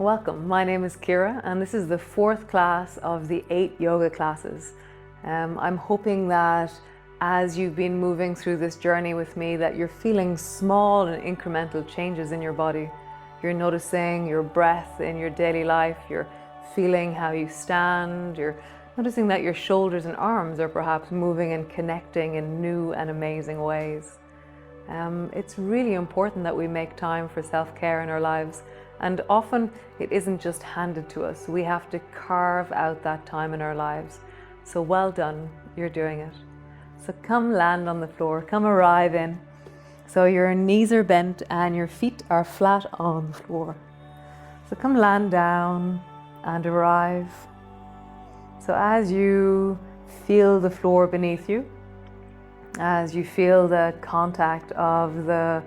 Welcome, my name is Kira and this is the 4th class of the 8 yoga classes. I'm hoping that as you've been moving through this journey with me that you're feeling small and incremental changes in your body. You're noticing your breath in your daily life, you're feeling how you stand, you're noticing that your shoulders and arms are perhaps moving and connecting in new and amazing ways. It's really important that we make time for self-care in our lives, and often it isn't just handed to us. We have to carve out that time in our lives. So well done, you're doing it. So come land on the floor, come arrive in. So your knees are bent and your feet are flat on the floor. So come land down and arrive. So as you feel the floor beneath you, as you feel the contact of the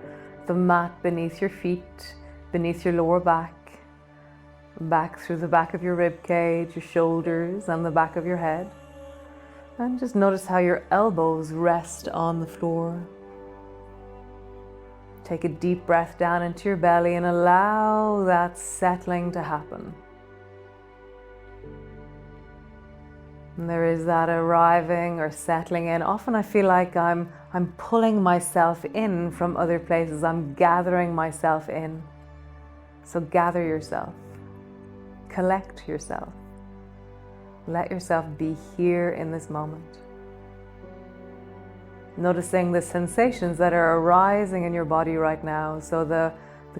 mat beneath your feet, beneath your lower back through the back of your rib cage, your shoulders and the back of your head. And just notice how your elbows rest on the floor. Take a deep breath down into your belly and allow that settling to happen. And there is that arriving or settling in. Often I feel like I'm pulling myself in from other places. I'm gathering myself in. So gather yourself, collect yourself, let yourself be here in this moment. Noticing the sensations that are arising in your body right now. So the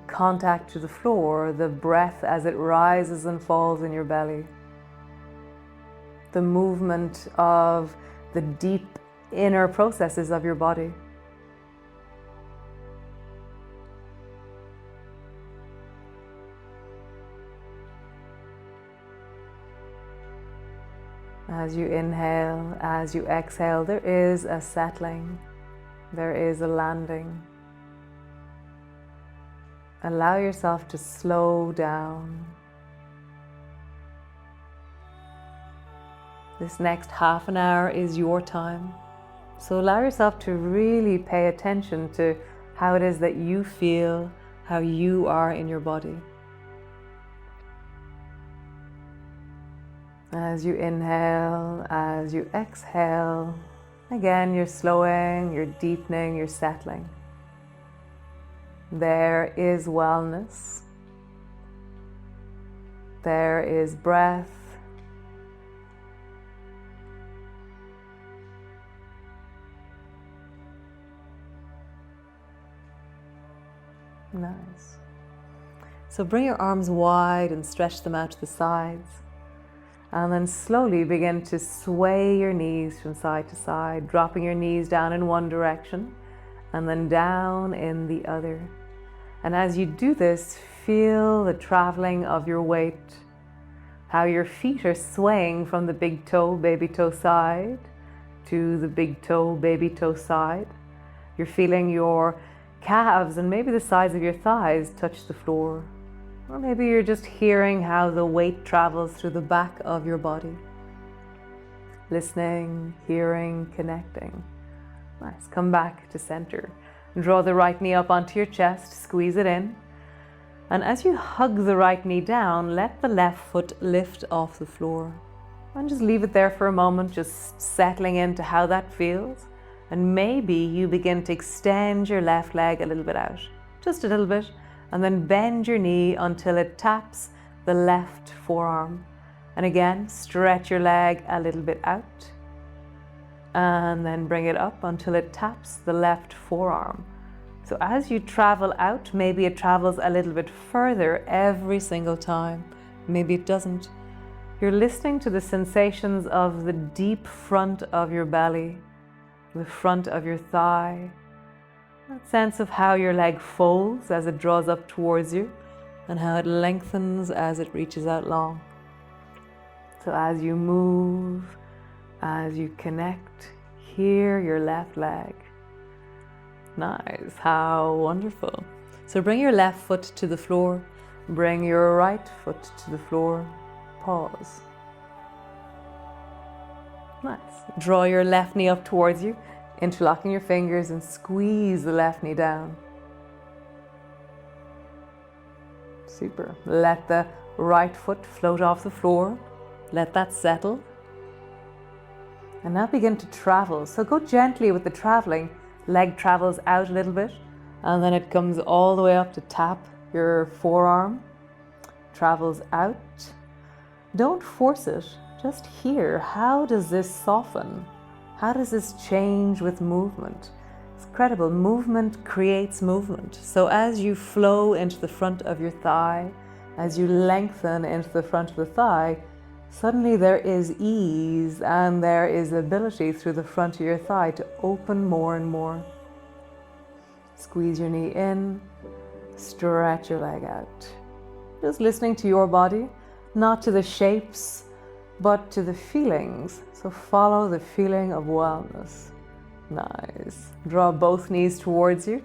contact to the floor, the breath as it rises and falls in your belly, the movement of the deep inner processes of your body. As you inhale, as you exhale, there is a settling, there is a landing. Allow yourself to slow down. This next half an hour is your time. So allow yourself to really pay attention to how it is that you feel, how you are in your body. As you inhale, as you exhale, again you're slowing, you're deepening, you're settling. There is wellness. There is breath. Nice. So bring your arms wide and stretch them out to the sides. And then slowly begin to sway your knees from side to side, dropping your knees down in one direction and then down in the other. And as you do this, feel the traveling of your weight, how your feet are swaying from the big toe, baby toe side to the big toe, baby toe side. You're feeling your calves and maybe the sides of your thighs touch the floor. Or maybe you're just hearing how the weight travels through the back of your body. Listening, hearing, connecting. Nice. Come back to center. Draw the right knee up onto your chest, squeeze it in. And as you hug the right knee down, let the left foot lift off the floor. And just leave it there for a moment, just settling into how that feels. And maybe you begin to extend your left leg a little bit out, just a little bit. And then bend your knee until it taps the left forearm. And again, stretch your leg a little bit out. And then bring it up until it taps the left forearm. So as you travel out, maybe it travels a little bit further every single time. Maybe it doesn't. You're listening to the sensations of the deep front of your belly, the front of your thigh. That sense of how your leg folds as it draws up towards you and how it lengthens as it reaches out long. So as you move, as you connect, hear your left leg. Nice, how wonderful. So bring your left foot to the floor, bring your right foot to the floor, pause. Nice. Draw your left knee up towards you, interlocking your fingers and squeeze the left knee down. Super. Let the right foot float off the floor. Let that settle. And now begin to travel. So go gently with the traveling. Leg travels out a little bit, and then it comes all the way up to tap your forearm. Travels out. Don't force it. Just hear, how does this soften? How does this change with movement? It's incredible. Movement creates movement. So as you flow into the front of your thigh, as you lengthen into the front of the thigh, suddenly there is ease and there is ability through the front of your thigh to open more and more. Squeeze your knee in, stretch your leg out. Just listening to your body, not to the shapes, but to the feelings. So follow the feeling of wellness. Nice. Draw both knees towards you.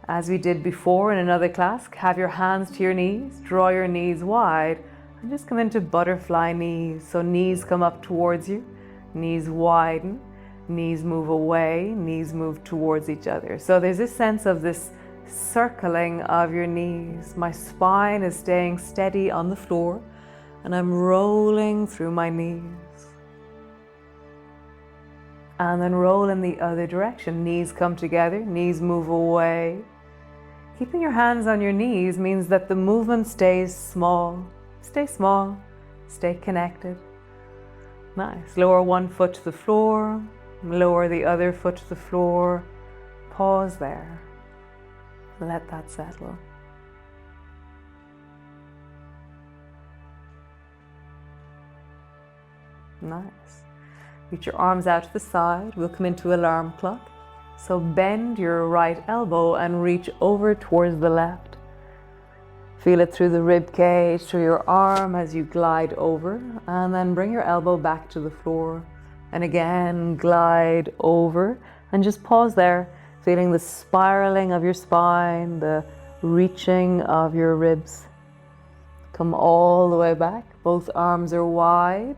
As we did before in another class, have your hands to your knees, draw your knees wide, and just come into butterfly knees. So knees come up towards you, knees widen, knees move away, knees move towards each other. So there's this sense of this circling of your knees. My spine is staying steady on the floor, and I'm rolling through my knees. And then roll in the other direction. Knees come together, knees move away. Keeping your hands on your knees means that the movement stays small. Stay small, stay connected. Nice. Lower one foot to the floor, lower the other foot to the floor. Pause there. Let that settle. Nice. Reach your arms out to the side. We'll come into alarm clock. So bend your right elbow and reach over towards the left. Feel it through the rib cage, through your arm as you glide over, and then bring your elbow back to the floor. And again, glide over, and just pause there, feeling the spiraling of your spine, the reaching of your ribs. Come all the way back. Both arms are wide.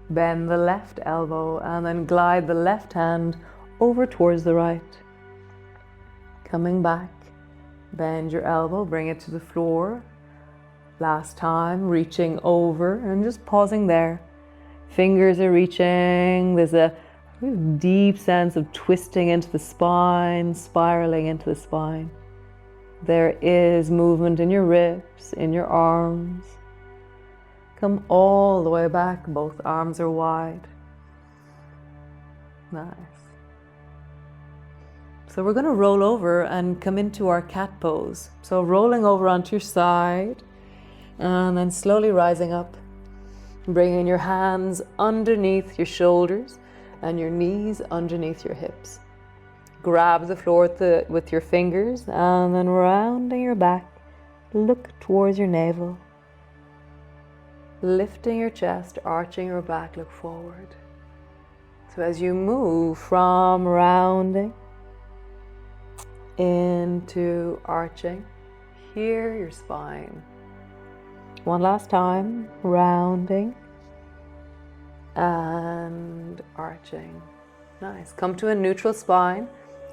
Bend the left elbow and then glide the left hand over towards the right. Coming back. Bend your elbow, bring it to the floor. Last time, reaching over and just pausing there. Fingers are reaching. There's a deep sense of twisting into the spine, spiraling into the spine. There is movement in your ribs, in your arms. Come all the way back. Both arms are wide. Nice. So we're going to roll over and come into our cat pose. So rolling over onto your side and then slowly rising up. Bringing your hands underneath your shoulders and your knees underneath your hips. Grab the floor with your fingers and then rounding your back. Look towards your navel. Lifting your chest, arching your back, look forward. So as you move from rounding into arching, hear your spine. One last time, rounding and arching. Nice. Come to a neutral spine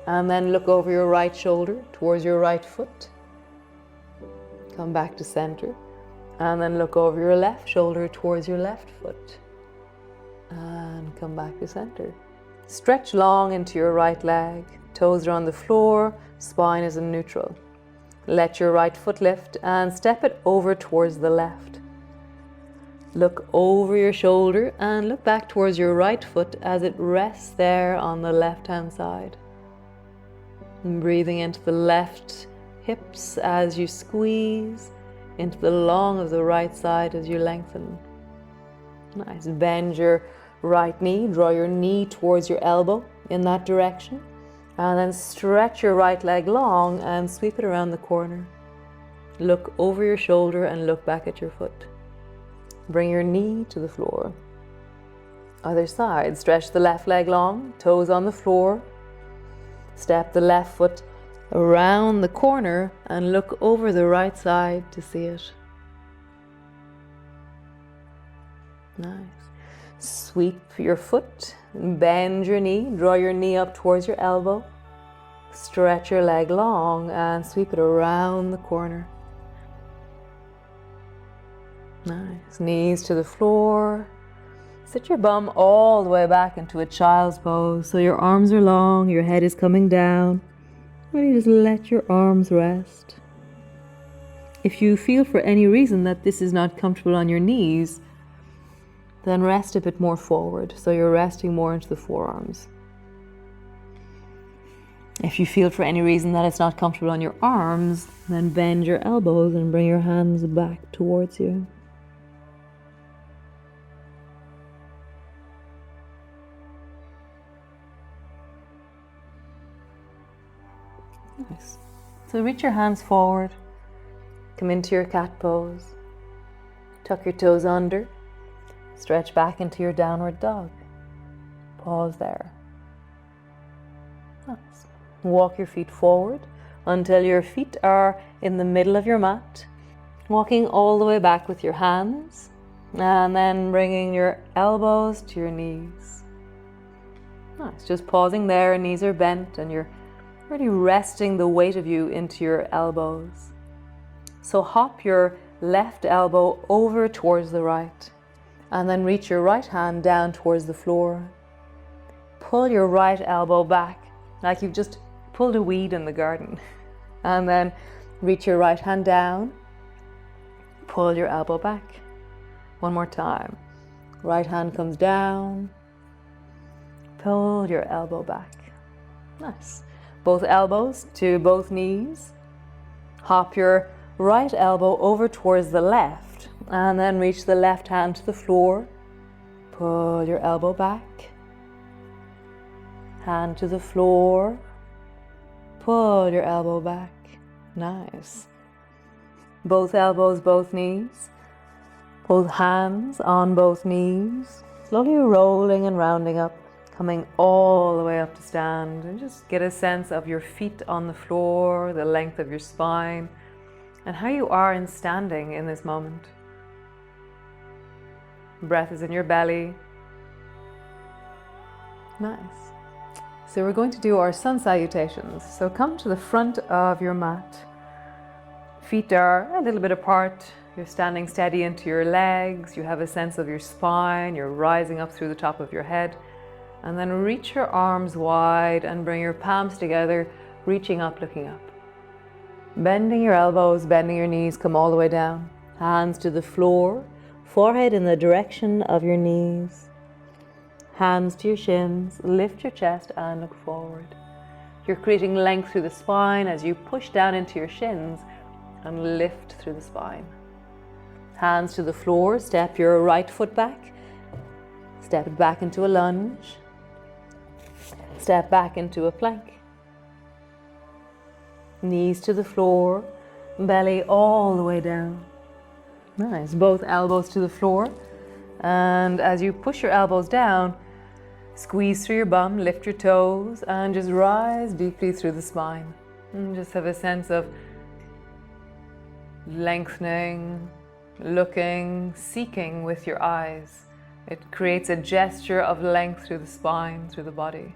and then look over your right shoulder towards your right foot. Come back to center and then look over your left shoulder towards your left foot and come back to center. Stretch long into your right leg. Toes are on the floor, spine is in neutral. Let your right foot lift and step it over towards the left. Look over your shoulder and look back towards your right foot as it rests there on the left-hand side. And breathing into the left hips as you squeeze, into the long of the right side as you lengthen. Nice. Bend your right knee, draw your knee towards your elbow in that direction. And then stretch your right leg long and sweep it around the corner. Look over your shoulder and look back at your foot. Bring your knee to the floor. Other side, stretch the left leg long, toes on the floor. Step the left foot around the corner and look over the right side to see it. Nice. Sweep your foot, bend your knee, draw your knee up towards your elbow. Stretch your leg long and sweep it around the corner. Nice. Knees to the floor. Sit your bum all the way back into a child's pose. So your arms are long, your head is coming down. Really just let your arms rest. If you feel for any reason that this is not comfortable on your knees, then rest a bit more forward. So you're resting more into the forearms. If you feel for any reason that it's not comfortable on your arms, then bend your elbows and bring your hands back towards you. Nice. So reach your hands forward. Come into your cat pose. Tuck your toes under. Stretch back into your downward dog. Pause there. Nice. Walk your feet forward until your feet are in the middle of your mat. Walking all the way back with your hands. And then bringing your elbows to your knees. Nice. Just pausing there. Knees are bent and you're really resting the weight of you into your elbows. So hop your left elbow over towards the right and then reach your right hand down towards the floor. Pull your right elbow back like you've just pulled a weed in the garden. And then reach your right hand down. Pull your elbow back. One more time. Right hand comes down. Pull your elbow back. Nice. Both elbows to both knees. Hop your right elbow over towards the left and then reach the left hand to the floor. Pull your elbow back. Hand to the floor. Pull your elbow back. Nice. Both elbows, both knees. Both hands on both knees. Slowly rolling and rounding up. Coming all the way up to stand, and just get a sense of your feet on the floor, the length of your spine, and how you are in standing in this moment. Breath is in your belly. Nice. So we're going to do our sun salutations. So come to the front of your mat. Feet are a little bit apart. You're standing steady into your legs. You have a sense of your spine. You're rising up through the top of your head. And then reach your arms wide and bring your palms together, reaching up, looking up. Bending your elbows, bending your knees, come all the way down. Hands to the floor, forehead in the direction of your knees. Hands to your shins, lift your chest and look forward. You're creating length through the spine as you push down into your shins and lift through the spine. Hands to the floor, step your right foot back. Step it back into a lunge. Step back into a plank. Knees to the floor, belly all the way down. Nice. Both elbows to the floor. And as you push your elbows down, squeeze through your bum, lift your toes, and just rise deeply through the spine. And just have a sense of lengthening, looking, seeking with your eyes. It creates a gesture of length through the spine, through the body.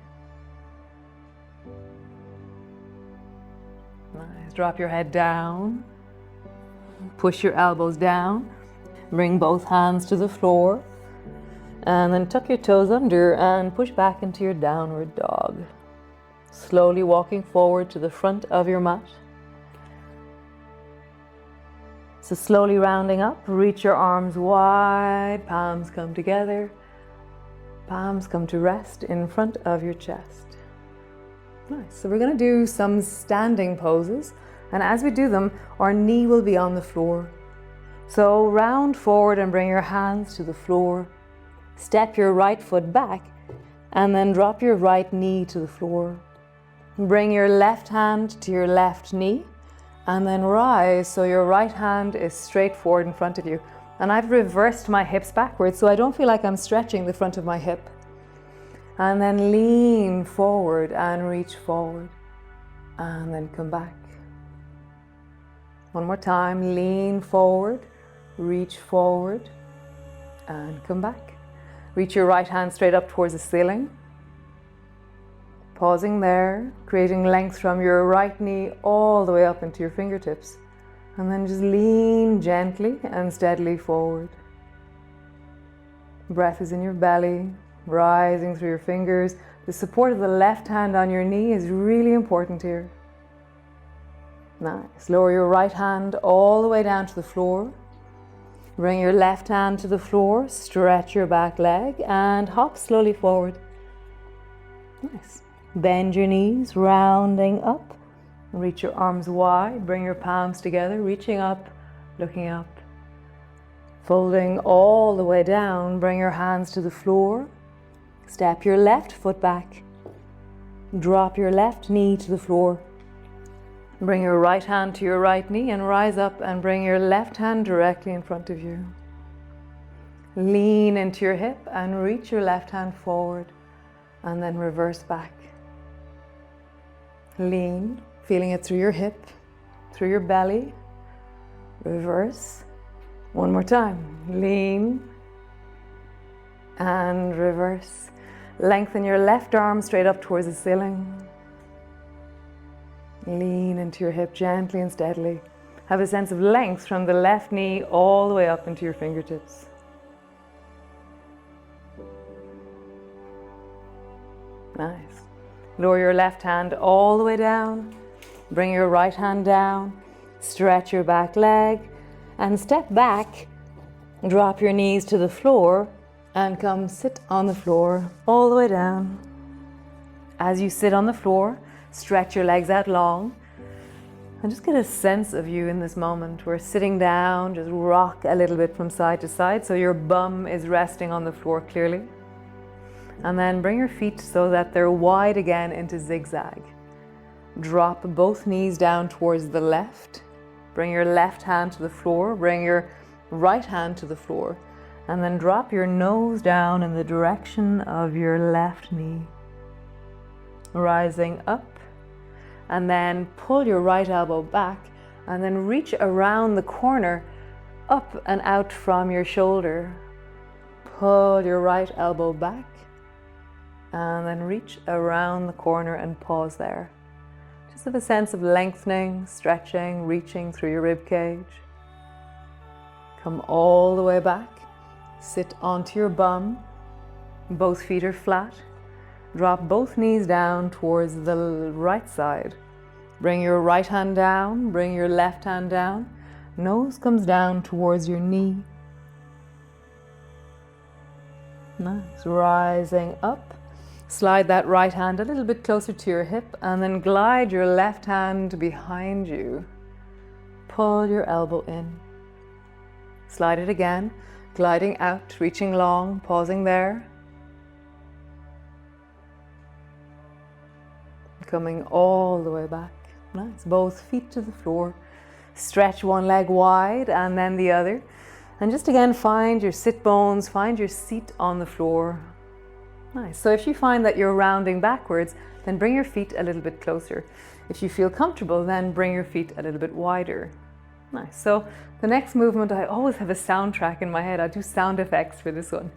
Nice. Drop your head down. Push your elbows down. Bring both hands to the floor. And then tuck your toes under and push back into your downward dog. Slowly walking forward to the front of your mat. So slowly rounding up, reach your arms wide, palms come together. Palms come to rest in front of your chest. Nice. So we're going to do some standing poses, and as we do them, our knee will be on the floor. So round forward and bring your hands to the floor. Step your right foot back and then drop your right knee to the floor. Bring your left hand to your left knee and then rise so your right hand is straight forward in front of you. And I've reversed my hips backwards so I don't feel like I'm stretching the front of my hip. And then lean forward and reach forward and then come back. One more time, lean forward, reach forward and come back. Reach your right hand straight up towards the ceiling. Pausing there, creating length from your right knee all the way up into your fingertips. And then just lean gently and steadily forward. Breath is in your belly, rising through your fingers. The support of the left hand on your knee is really important here. Nice. Lower your right hand all the way down to the floor. Bring your left hand to the floor, stretch your back leg and hop slowly forward. Nice. Bend your knees, rounding up. Reach your arms wide, bring your palms together, reaching up, looking up. Folding all the way down, bring your hands to the floor. Step your left foot back. Drop your left knee to the floor. Bring your right hand to your right knee and rise up and bring your left hand directly in front of you. Lean into your hip and reach your left hand forward and then reverse back. Lean, feeling it through your hip, through your belly. Reverse. One more time. Lean and reverse. Lengthen your left arm straight up towards the ceiling. Lean into your hip gently and steadily. Have a sense of length from the left knee all the way up into your fingertips. Nice. Lower your left hand all the way down. Bring your right hand down. Stretch your back leg and step back. Drop your knees to the floor and come sit on the floor all the way down. As you sit on the floor, stretch your legs out long and just get a sense of you in this moment. We're sitting down, just rock a little bit from side to side so your bum is resting on the floor clearly. And then bring your feet so that they're wide again into zigzag. Drop both knees down towards the left. Bring your left hand to the floor. Bring your right hand to the floor. And then drop your nose down in the direction of your left knee. Rising up. And then pull your right elbow back. And then reach around the corner, up and out from your shoulder. Pull your right elbow back. And then reach around the corner and pause there. Just have a sense of lengthening, stretching, reaching through your rib cage. Come all the way back. Sit onto your bum. Both feet are flat. Drop both knees down towards the right side. Bring your right hand down. Bring your left hand down. Nose comes down towards your knee. Nice. Rising up. Slide that right hand a little bit closer to your hip and then glide your left hand behind you. Pull your elbow in. Slide it again, gliding out, reaching long, pausing there. Coming all the way back. Nice. Both feet to the floor. Stretch one leg wide and then the other. And just again find your sit bones, find your seat on the floor. Nice. So if you find that you're rounding backwards, then bring your feet a little bit closer. If you feel comfortable, then bring your feet a little bit wider. Nice. So the next movement, I always have a soundtrack in my head. I do sound effects for this one.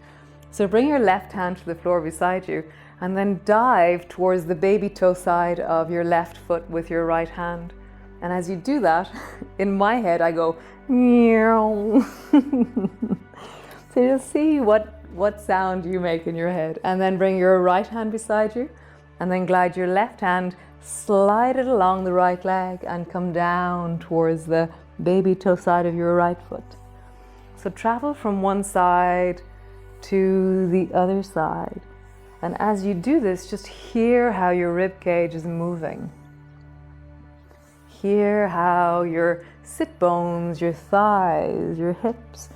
So bring your left hand to the floor beside you and then dive towards the baby toe side of your left foot with your right hand. And as you do that, in my head, I go, meow. So you'll see what sound you make in your head. And then bring your right hand beside you and then glide your left hand, slide it along the right leg and come down towards the baby toe side of your right foot. So travel from one side to the other side. And as you do this, just hear how your rib cage is moving. Hear how your sit bones, your thighs, your hips,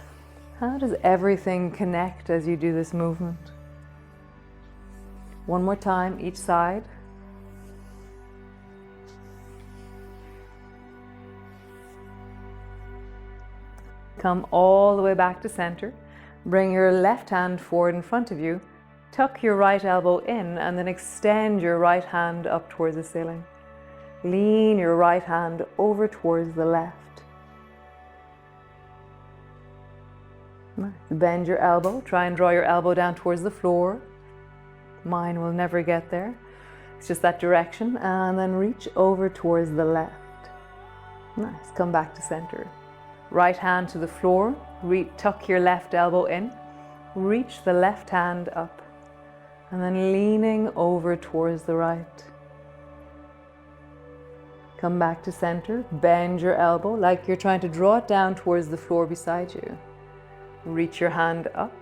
how does everything connect as you do this movement? One more time, each side. Come all the way back to center. Bring your left hand forward in front of you. Tuck your right elbow in and then extend your right hand up towards the ceiling. Lean your right hand over towards the left. Nice. Bend your elbow. Try and draw your elbow down towards the floor. Mine will never get there. It's just that direction. And then reach over towards the left. Nice. Come back to center. Right hand to the floor. Tuck your left elbow in. Reach the left hand up. And then leaning over towards the right. Come back to center. Bend your elbow like you're trying to draw it down towards the floor beside you. Reach your hand up.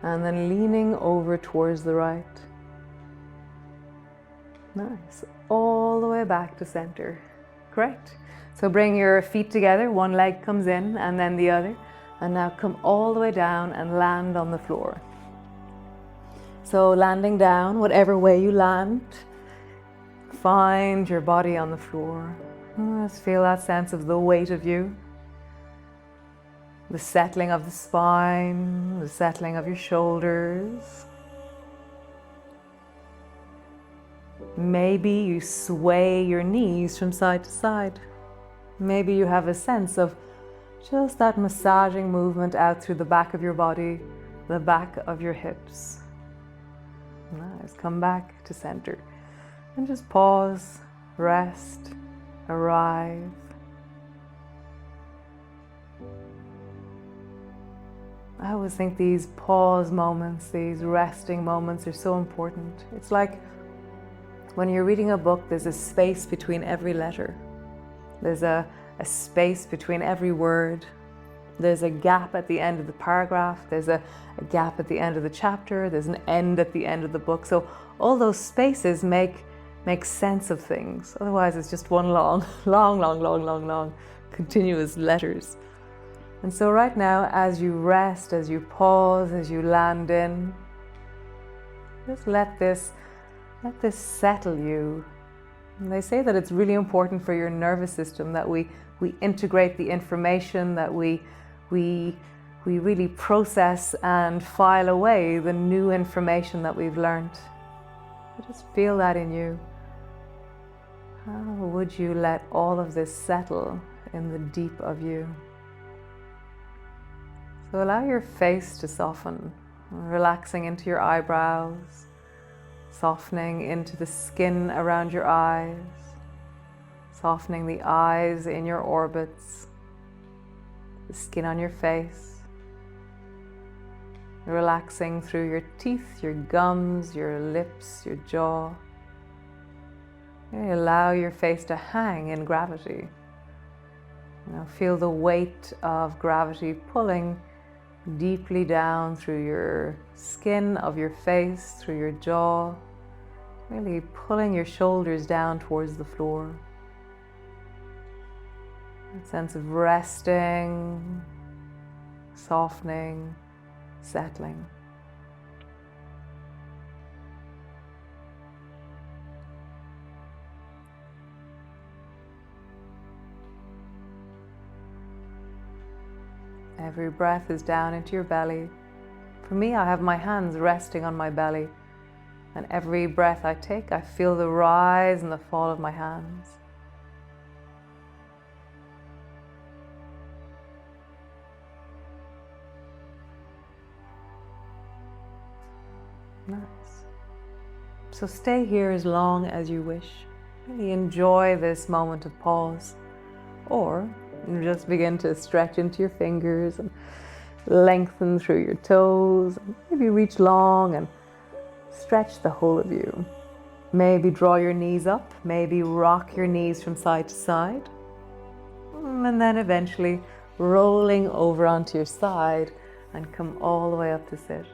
And then leaning over towards the right. Nice. All the way back to center. Correct. So bring your feet together. One leg comes in and then the other. And now come all the way down and land on the floor. So landing down, whatever way you land, find your body on the floor. Just feel that sense of the weight of you. The settling of the spine, the settling of your shoulders. Maybe you sway your knees from side to side. Maybe you have a sense of just that massaging movement out through the back of your body, the back of your hips. Nice. Come back to center and just pause, rest, arrive. I always think these pause moments, these resting moments are so important. It's like when you're reading a book, there's a space between every letter. There's a space between every word. There's a gap at the end of the paragraph. There's a gap at the end of the chapter. There's an end at the end of the book. So all those spaces make sense of things. Otherwise, it's just one long, continuous letters. And so right now, as you rest, as you pause, as you land in, just let this settle you. And they say that it's really important for your nervous system that we integrate the information, that we really process and file away the new information that we've learned. Just feel that in you. How would you let all of this settle in the deep of you? So allow your face to soften, relaxing into your eyebrows, softening into the skin around your eyes, softening the eyes in your orbits, the skin on your face, relaxing through your teeth, your gums, your lips, your jaw. Allow your face to hang in gravity. Now feel the weight of gravity pulling deeply down through your skin of your face, through your jaw, really pulling your shoulders down towards the floor. A sense of resting, softening, settling. Every breath is down into your belly. For me, I have my hands resting on my belly. And every breath I take, I feel the rise and the fall of my hands. Nice. So stay here as long as you wish. Really enjoy this moment of pause. Or just begin to stretch into your fingers and lengthen through your toes. Maybe reach long and stretch the whole of you. Maybe draw your knees up. Maybe rock your knees from side to side. And then eventually rolling over onto your side and come all the way up to sit.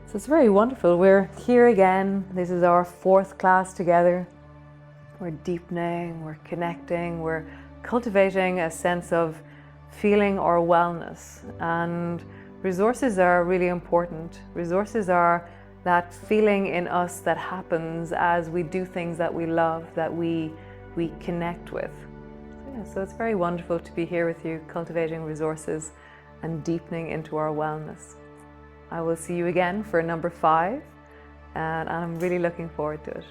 So it's very wonderful. We're here again. This is our 4th class together. We're deepening, we're connecting, we're cultivating a sense of feeling our wellness. And resources are really important. Resources are that feeling in us that happens as we do things that we love, that we connect with. So it's very wonderful to be here with you, cultivating resources and deepening into our wellness. I will see you again for number 5, and I'm really looking forward to it.